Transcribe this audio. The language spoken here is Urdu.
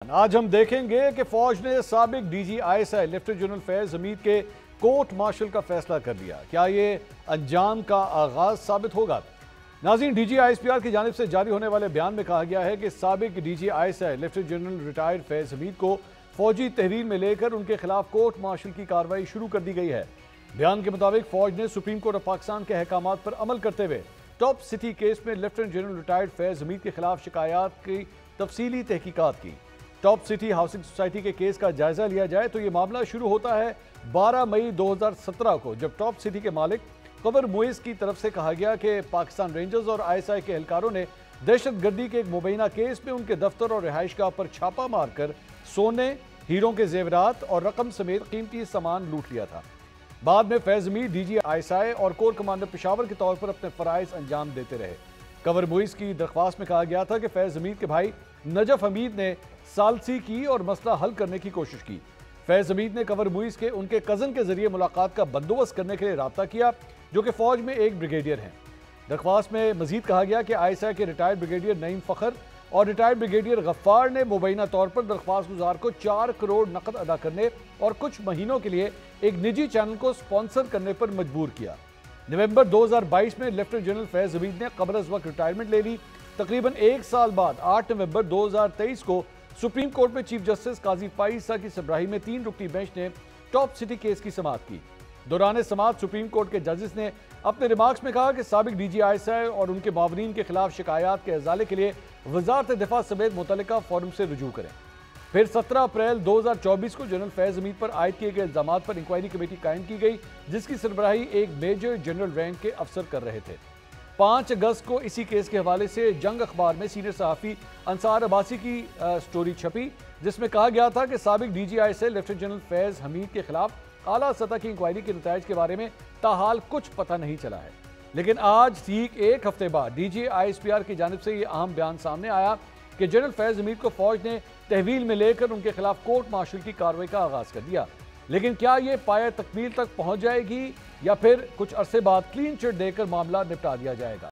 آج ہم دیکھیں گے کہ فوج نے سابق D G I S I lieutenant general Faiz Hameed کے کورٹ مارشل کا فیصلہ کر لیا۔ کیا یہ انجام کا آغاز ثابت ہوگا؟ ناظرین، D G I S P R کی جانب سے جاری ہونے والے بیان میں کہا گیا ہے کہ سابق D G I S I lieutenant general retired Faiz Hameed کو فوجی تحویل میں لے کر ان کے خلاف کورٹ مارشل کی کارروائی شروع کر دی گئی ہے۔ بیان کے مطابق فوج نے سپریم کورٹ آف پاکستان کے احکامات پر عمل کرتے ہوئے ٹاپ سٹی کیس میں lieutenant general retired Faiz Hameed کے خلاف شکایات کی تفصیلی تحقیقات کی۔ ٹاپ سٹی ہاؤسنگ سوسائٹی کے کیس کا جائزہ لیا جائے تو یہ معاملہ شروع ہوتا ہے 12 مئی 2017 کو، جب ٹاپ سٹی کے مالک قمر موئز کی طرف سے کہا گیا کہ پاکستان رینجرز اور آئی ایس آئی کے اہلکاروں نے دہشت گردی کے ایک مبینہ کیس میں ان کے دفتر اور رہائش گاہ پر چھاپا مار کر سونے، ہیروں کے زیورات اور رقم سمیت قیمتی سامان لوٹ لیا تھا۔ بعد میں فیض حمید ڈی جی آئی ایس آئی اور کور کمانڈر پشاور کے طور پر اپنے فرائض انجام دیتے رہے۔ قمر موئز کی درخواست میں کہا گیا تھا کہ فیض حمید کے بھائی نجف حمید نے ثالثی کی اور مسئلہ حل کرنے کی کوشش کی۔ فیض حمید نے قمر موئز کے ان کے کزن کے ذریعے ملاقات کا بندوبست کرنے کے لیے رابطہ کیا، جو کہ فوج میں ایک بریگیڈیئر ہیں۔ درخواست میں مزید کہا گیا کہ آئی ایس آئی کے ریٹائرڈ بریگیڈیئر نعیم فخر اور ریٹائرڈ بریگیڈیئر غفار نے مبینہ طور پر درخواست گزار کو 4 کروڑ نقد ادا کرنے اور کچھ مہینوں کے لیے ایک نجی چینل کو سپانسر کرنے پر مجبور کیا۔ نومبر 2022 میں لیفٹیننٹ جنرل فیض حمید نے قبل از وقت ریٹائرمنٹ لے لی۔ تقریباً 1 سال بعد 8 نومبر 2023 کو سپریم کورٹ میں چیف جسٹس قاضی فائز عیسیٰ کی سربراہی میں 3 رکنی بینچ نے ٹاپ سٹی کیس کی سماعت کی۔ دوران سماعت سپریم کورٹ کے ججز نے اپنے ریمارکس میں کہا کہ سابق ڈی جی آئی ایس آئی اور ان کے معاونین کے خلاف شکایات کے ازالے کے لیے وزارت دفاع سمیت متعلقہ فورم سے رجوع کریں۔ پھر 17 اپریل 2024 کو جنرل فیض حمید پر عائد کیے گئے الزامات پر انکوائری کمیٹی قائم کی گئی، جس کی سربراہی ایک میجر جنرل رینک کے افسر کر رہے تھے۔ 5 اگست کو اسی کیس کے حوالے سے جنگ اخبار میں سینئر صحافی انصار عباسی کی سٹوری چھپی، جس میں کہا گیا تھا کہ سابق D G I S I lieutenant general Faiz Hameed کے خلاف اعلیٰ سطح کی انکوائری کے نتائج کے بارے میں تاحال کچھ پتہ نہیں چلا ہے۔ لیکن آج ٹھیک 1 ہفتے بعد D G I S P R کی جانب سے یہ اہم بیان سامنے آیا کہ جنرل فیض حمید کو فوج نے تحویل میں لے کر ان کے خلاف کورٹ مارشل کی کارروائی کا آغاز کر دیا۔ لیکن کیا یہ پایہ تکمیل تک پہنچ جائے گی یا پھر کچھ عرصے بعد کلین چٹ دے کر معاملہ نپٹا دیا جائے گا؟